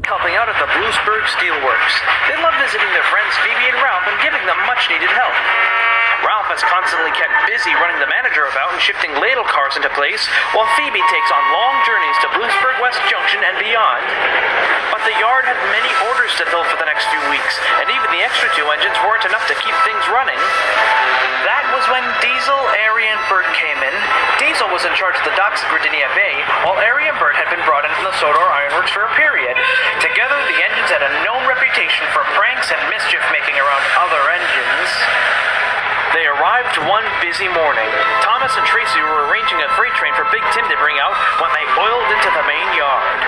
helping out at the Bluesburg Steelworks. They love visiting their friends Phoebe and Ralph and giving them much-needed help. Ralph has constantly kept busy running the manager about and shifting ladle cars into place, while Phoebe takes on long journeys to Bluesburg West Junction and beyond. But the yard had many orders to fill for the next few weeks, and even the extra 2 engines weren't enough to keep things running. That was when Diesel, Airy, and Bert came in. Diesel was in charge of the docks at Gardenia Bay, while Airy and Bert had been brought in from the Sodor Ironworks for a period. Together, the engines had a known reputation for pranks and mischief-making around other engines. They arrived one busy morning. Thomas and Tracy were arranging a freight train for Big Tim to bring out when they oiled into the main yard.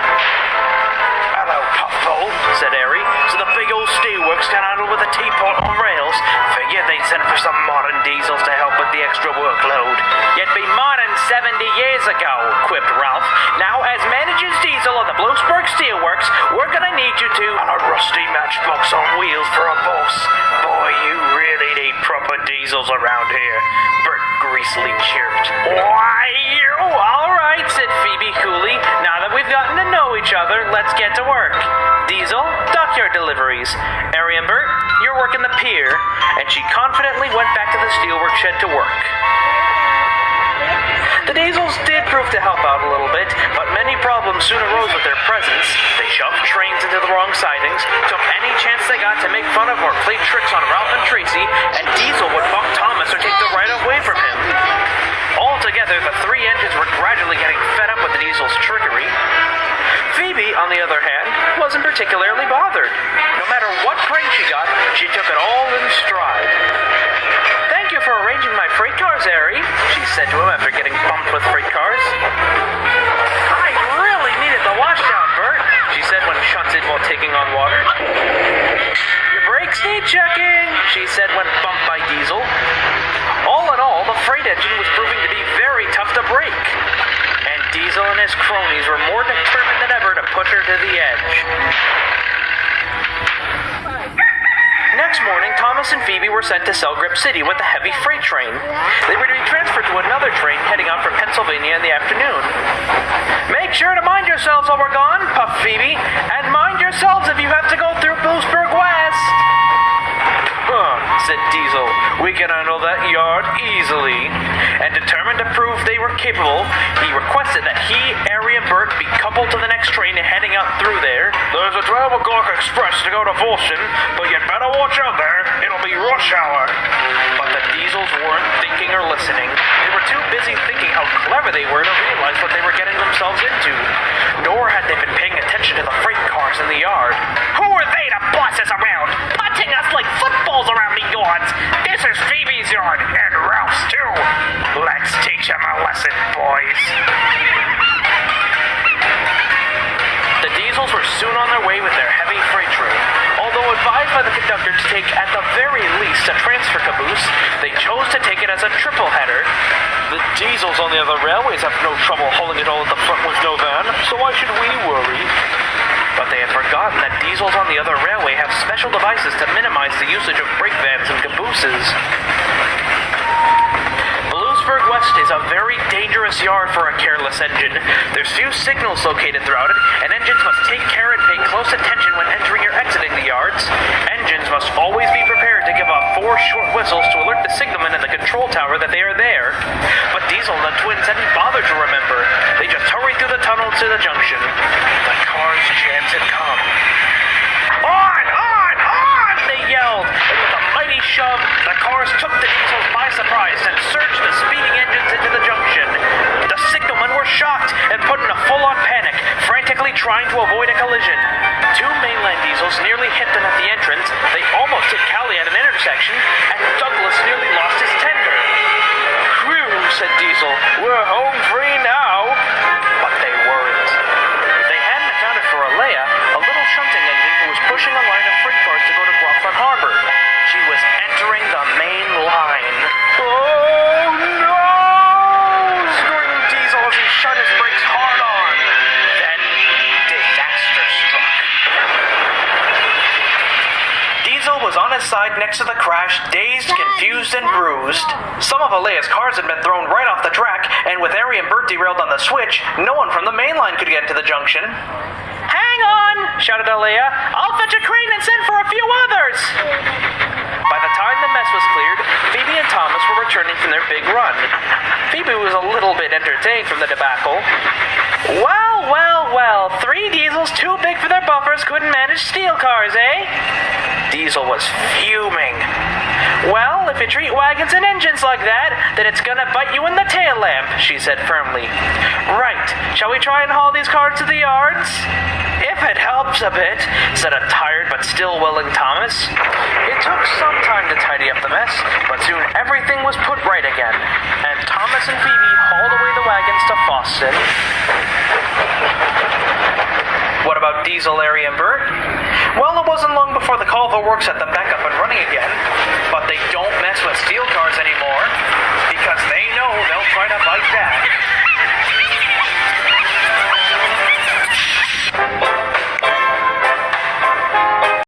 "Hello, Puffball," said Airy. "So the big old steelworks can handle with a teapot on rails. Figured they'd send for some modern diesels to help with the extra workload." "You'd be modern 70 years ago," quipped Ralph. "Now, as manager's diesel of the Bluesburg Steelworks, we're gonna need you to..." "On a rusty matchbox on wheels for a boss. Boy, you really need proper diesels around here," Bert greasily chirped. "Why, you all right," said Phoebe coolly. "Now that we've gotten to know each other, let's get to work. Diesel, dockyard deliveries. Airy and Bert, you're working the pier." And she confidently went back to the steelwork shed to work. The Diesels did prove to help out a little bit, but many problems soon arose with their presence. They shoved trains into the wrong sidings, took any chance they got to make fun of or play tricks on Ralph and Tracy, and Diesel would buck Thomas or take the right away from him. Altogether, the 3 engines were gradually getting fed up with the Diesels' trickery. Phoebe, on the other hand, wasn't particularly bothered. No matter what prank she got, she took it all in stride. "Thank you for arranging my freight cars, Airy," she said to him after getting bumped with freight cars. "I really needed the washdown, Bert," she said when shunted while taking on water. "Your brakes need checking," she said when bumped by Diesel. All in all, the freight engine was proving to be very tough to break. And Diesel and his cronies were more determined than ever to push her to the edge. Next morning, Thomas and Phoebe were sent to Selgrip City with a heavy freight train. They were to be transferred to another train heading out for Pennsylvania in the afternoon. "Make sure to mind yourselves while we're gone," puffed Phoebe. "And mind yourselves if you have to go through Bluesburg West." Said Diesel. "We can handle that yard easily." And determined to prove they were capable, he requested that he, Airy, and Bert be coupled to the next train heading out through there. "There's a 12 o'clock express to go to Boston, but you'd better watch out there. It'll be rush hour." But the Diesels weren't thinking or listening. They were too busy thinking how clever they were to realize what they were getting themselves into. Nor had they been paying attention to the freight cars in the yard. "Who are they to boss us around, punting us like footballs around the yards? This is Phoebe's yard, and Ralph's too. Let's teach him a lesson, boys." The Diesels were soon on their way with their heavy freight train. Although advised by the conductor to take at the very least a transfer caboose, they chose to take it as a triple header. "The Diesels on the other railways have no trouble hauling it all at the front with no van, so why should we worry?" But they had forgotten that Diesels on the other railway have special devices to minimize the usage of brake vans and cabooses. Bluesburg West is a very dangerous yard for a careless engine. There's few signals located throughout it, and engines must take care and pay close attention when entering or exiting the yards. Engines must always be prepared to give off 4 short whistles to alert the signalman in the control tower that they are there. But Diesel and the twins hadn't bothered to remember. They just hurried through the tunnel to the junction. The car's chance had come. "On! On! On!" they yelled, and with a mighty shove, the cars took the Diesels by surprise and surged the speeding engines into the junction. The signalmen were shocked and put in a full-on panic, frantically trying to avoid a collision. 2 mainline Diesels nearly hit them at the entrance. They almost hit Callie at an intersection, and Douglas nearly lost his tender. "Whew," said Diesel. "We're home free now." But they weren't. They hadn't accounted for Alea, a little shunting engine who was pushing a line of freight cars to go to Groffman Harbor. She was entering the main line. "Oh, no!" screamed Diesel as he shut his brakes hard on. Then, disaster struck. Diesel was on his side next to the crash, dazed, confused, and bruised. Some of Alea's cars had been thrown right off the track, and with Airy and Bert derailed on the switch, no one from the main line could get into the junction. "Hang on!" shouted Alea. I'll fetch a crane and send for a few others. By the time the mess was cleared, Phoebe and Thomas were returning from their big run. Phoebe was a little bit entertained from the debacle. Well, 3 diesels too big for their buffers couldn't manage steel cars, eh? Diesel was fuming. Well, if you treat wagons and engines like that, then it's gonna bite you in the tail lamp, she said firmly. Right, shall we try and haul these cars to the yards? If it helps a bit, said a tired but still willing Thomas. It took some time to tidy up the mess, but soon everything was put right again, and Thomas and Phoebe hauled away the wagons to Boston. What about Diesel, Larry, and Bert? Well, it wasn't long before the Culver Works had them back up and running again, but they don't mess with steel cars anymore, because they know they'll try to bite back.